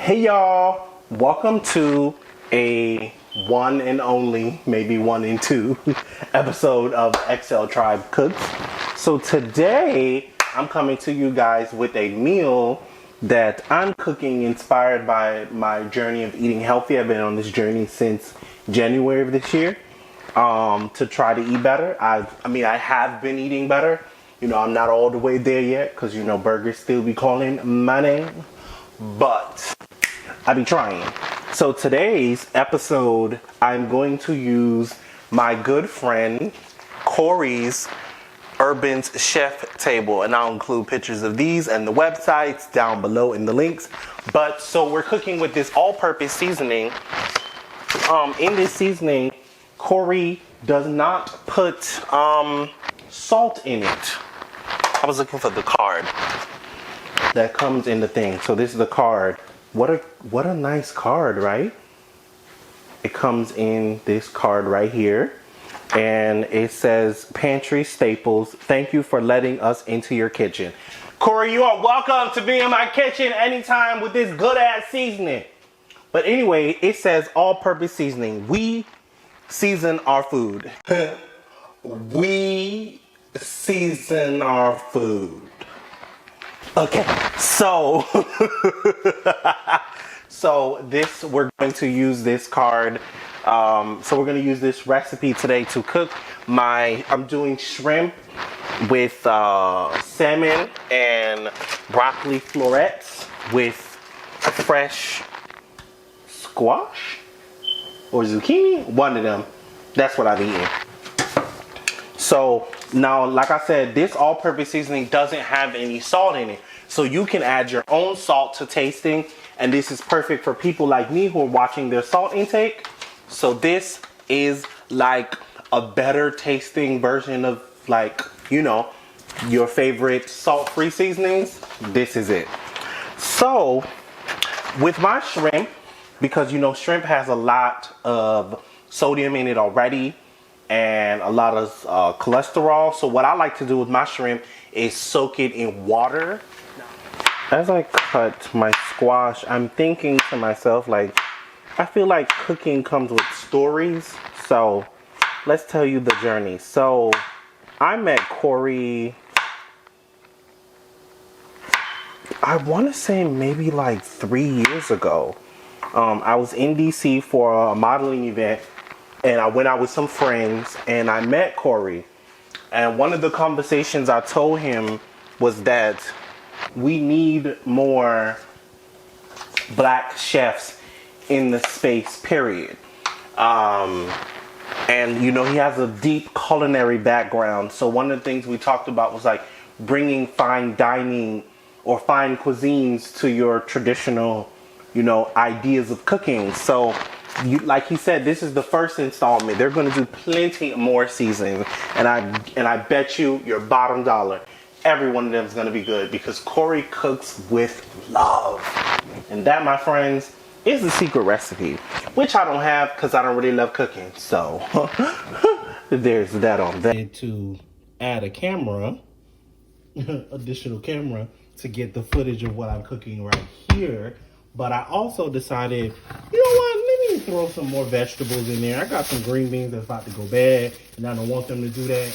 Hey y'all, welcome to a one and only, maybe one and two episode of XL Tribe Cooks. So today I'm coming to you guys with a meal that I'm cooking inspired by my journey of eating healthy. I've been on this journey since January of this year to try to eat better. I have been eating better. You know, I'm not all the way there yet because, you know, burgers still be calling my name. But I be trying. So today's episode, I'm going to use my good friend Cory's Urban's Chef Table, and I'll include pictures of these and the websites down below in the links. But so we're cooking with this all-purpose seasoning. In this seasoning, Cory does not put salt in it. I was looking for the card that comes in the thing. So this is the card. What a nice card, right? It comes in this card right here. And it says, Pantry Staples, thank you for letting us into your kitchen. Cory, you are welcome to be in my kitchen anytime with this good ass seasoning. But anyway, it says all-purpose seasoning. We season our food. We season our food. Okay, so we're going to use this card. So we're going to use this recipe today to cook I'm doing shrimp with salmon and broccoli florets with fresh squash or zucchini. One of them. That's what I've eaten. So now, like I said, this all-purpose seasoning doesn't have any salt in it. So you can add your own salt to tasting. And this is perfect for people like me who are watching their salt intake. So this is like a better tasting version of, like, you know, your favorite salt-free seasonings. This is it. So with my shrimp, because, you know, shrimp has a lot of sodium in it already and a lot of cholesterol. So what I like to do with my shrimp is soak it in water. As I cut my squash, I'm thinking to myself, like, I feel like cooking comes with stories. So let's tell you the journey. So I met Cory, I want to say maybe like 3 years ago. I was in DC for a modeling event, and I went out with some friends, and I met Cory. And one of the conversations I told him was that we need more black chefs in the space, period. And, you know, he has a deep culinary background. So one of the things we talked about was like bringing fine dining or fine cuisines to your traditional, you know, ideas of cooking. So like he said, this is the first installment. They're going to do plenty more seasons. And I bet you your bottom dollar, every one of them is going to be good because Cory cooks with love. And that, my friends, is the secret recipe, which I don't have because I don't really love cooking. So there's that on that. To add a camera, additional camera, to get the footage of what I'm cooking right here. But I also decided, you know what, let me throw some more vegetables in there. I got some green beans that's about to go bad, and I don't want them to do that.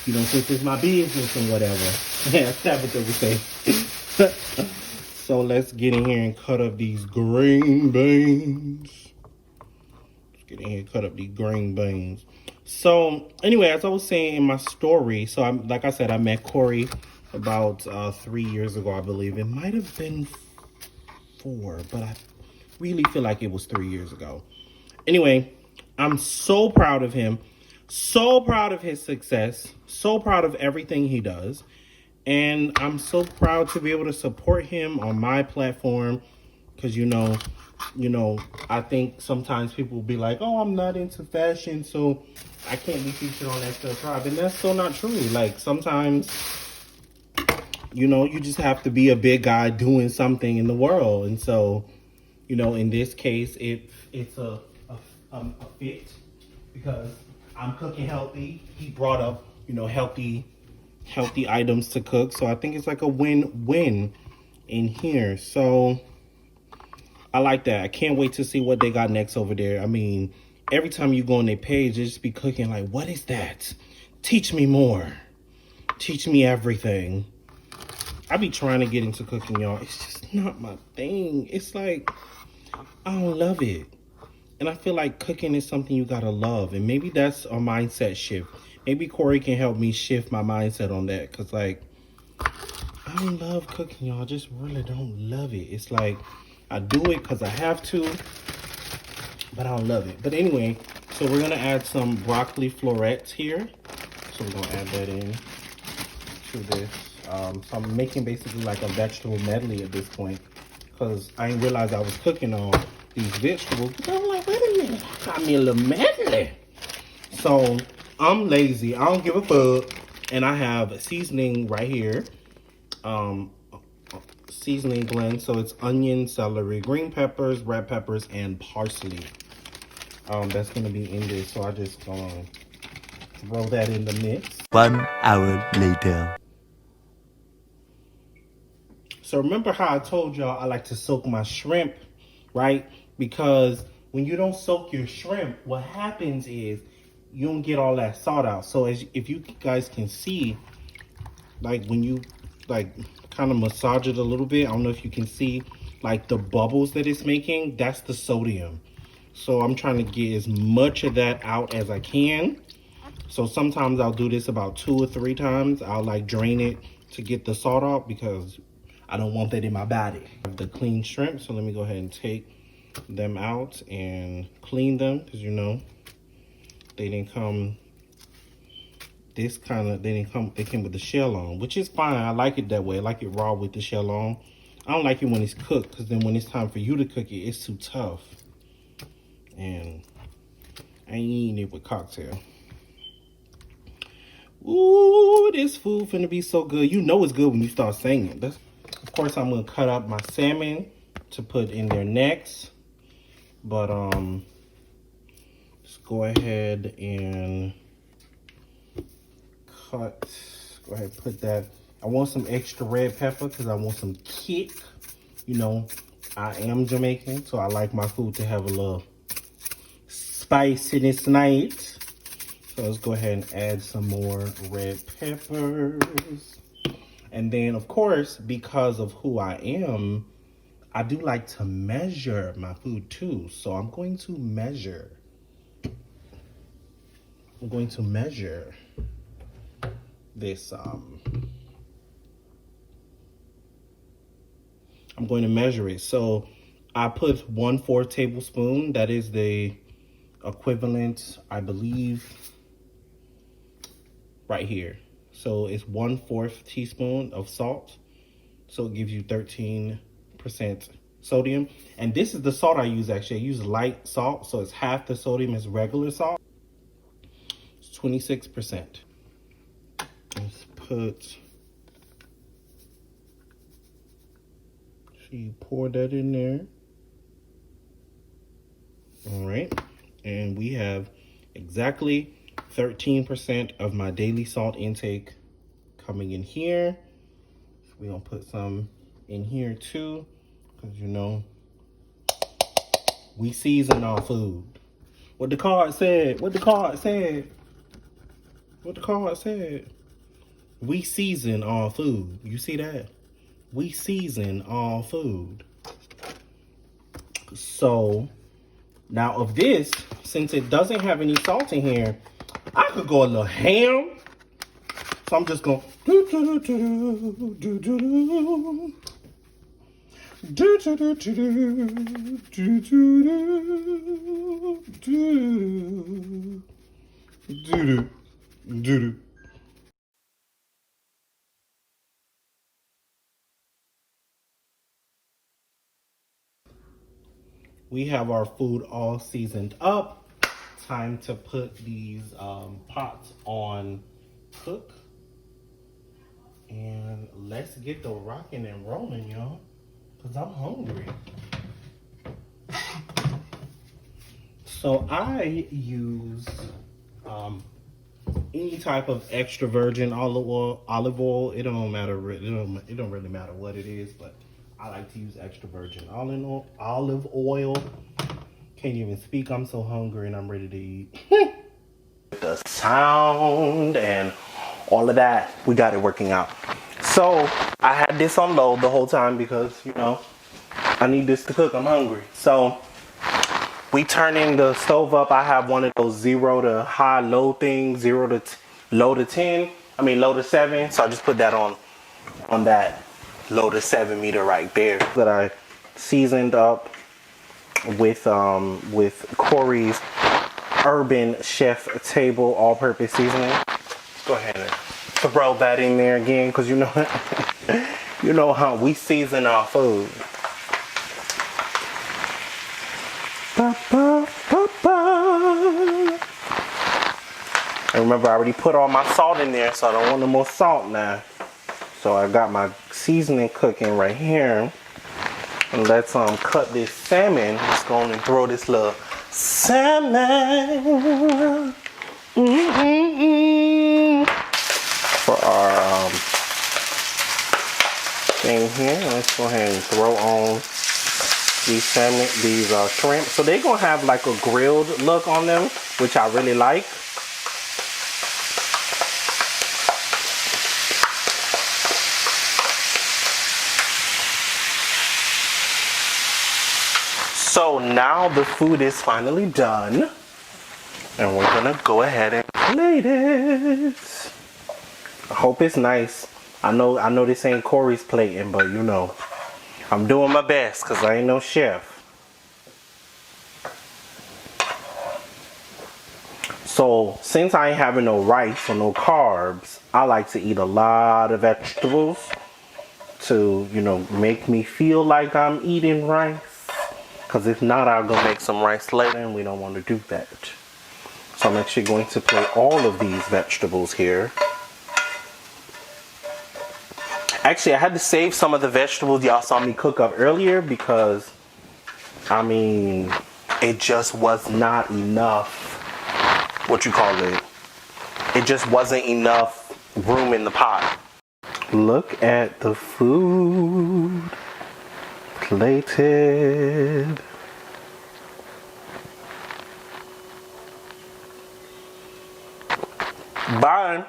You know, since it's my business and whatever. Yeah, that's what they would say. So let's get in here and cut up these green beans. Let's get in here and cut up these green beans. So anyway, as I was saying in my story, so like I said, I met Cory about 3 years ago, I believe. It might have been 4, but I really feel like it was 3 years ago. Anyway, I'm so proud of him. So proud of his success. So proud of everything he does. And I'm so proud to be able to support him on my platform. Because, you know, I think sometimes people will be like, oh, I'm not into fashion, so I can't be featured on XL Tribe. And that's so not true. Like, sometimes, you know, you just have to be a big guy doing something in the world. And so, you know, in this case, it's a fit because I'm cooking healthy. He brought up, you know, healthy items to cook. So I think it's like a win-win in here. So I like that. I can't wait to see what they got next over there. I mean, every time you go on their page, they just be cooking like, what is that? Teach me more. Teach me everything. I be trying to get into cooking, y'all. It's just not my thing. It's like, I don't love it. And I feel like cooking is something you gotta love. And maybe that's a mindset shift. Maybe Cory can help me shift my mindset on that. Cause like, I don't love cooking, y'all. I just really don't love it. It's like, I do it because I have to, but I don't love it. But anyway, so we're gonna add some broccoli florets here. So we're gonna add that in to this. So I'm making basically like a vegetable medley at this point because I didn't realize I was cooking on these vegetables. But I'm like, wait a minute, I got me a little medley. So I'm lazy. I don't give a fuck. And I have seasoning right here. Seasoning blend. So it's onion, celery, green peppers, red peppers, and parsley. That's gonna be in this. So I just gonna throw that in the mix. 1 hour later. So remember how I told y'all I like to soak my shrimp, right? Because when you don't soak your shrimp, what happens is you don't get all that salt out. So if you guys can see, like when you like kind of massage it a little bit, I don't know if you can see like the bubbles that it's making, that's the sodium. So I'm trying to get as much of that out as I can. So sometimes I'll do this about 2 or 3 times. I'll like drain it to get the salt out because I don't want that in my body. I have the clean shrimp, so let me go ahead and take them out and clean them because you know they didn't come they came with the shell on, which is fine. I like it that way. I like it raw with the shell on. I don't like it when it's cooked because then when it's time for you to cook it, it's too tough. And I ain't eating it with cocktail. Ooh, this food finna be so good. You know it's good when you start saying it. Of course, I'm gonna cut up my salmon to put in there next. But let's go ahead and go ahead and put that. I want some extra red pepper because I want some kick. You know, I am Jamaican, so I like my food to have a little spiciness tonight. So let's go ahead and add some more red peppers. And then, of course, because of who I am, I do like to measure my food too. So I'm going to measure. This. I'm going to measure it. So I put 1/4 tablespoon. That is the equivalent, I believe, right here. So it's 1/4 teaspoon of salt. So it gives you 13% sodium. And this is the salt I use actually. I use light salt, so it's half the sodium as regular salt. It's 26%. Let's put, you pour that in there. All right. And we have exactly 13% of my daily salt intake coming in here. So we're gonna put some in here too, because you know, we season our food. What the card said, we season our food. You see that? We season our food. So now of this, since it doesn't have any salt in here, I could go a little ham. So I'm just going We have our food all seasoned up. Time to put these pots on cook. And let's get the rocking and rolling, y'all, because I'm hungry. So I use any type of extra virgin olive oil. It don't matter. It don't really matter what it is, but I like to use extra virgin olive oil. Can't even speak. I'm so hungry and I'm ready to eat. The sound and all of that, we got it working out. So I had this on low the whole time because, you know, I need this to cook. I'm hungry. So we turning the stove up. I have one of those 0 to high low things, low to 10. I mean low to 7. So I just put that on that low to 7 meter right there that I seasoned up with Cory's Urban Chef Table all-purpose seasoning. Go ahead and throw that in there again, because you know you know how we season our food. Ba, ba, ba, ba. And remember, I already put all my salt in there, so I don't want no more salt now. So I got my seasoning cooking right here. And let's cut this salmon. Let's go on and throw this little salmon for our thing here. Let's go ahead and throw on these salmon, these shrimp. So they're gonna have like a grilled look on them, which I really like. So now the food is finally done, and we're gonna go ahead and plate it. I hope it's nice. I know this ain't Cory's plating, but you know, I'm doing my best because I ain't no chef. So since I ain't having no rice or no carbs, I like to eat a lot of vegetables to, you know, make me feel like I'm eating rice. Because if not, I'll go make some rice later, and we don't want to do that. So I'm actually going to plate all of these vegetables here. Actually, I had to save some of the vegetables y'all saw me cook up earlier because, I mean, it just was not enough, what you call it? It just wasn't enough room in the pot. Look at the food. Plated. Bye.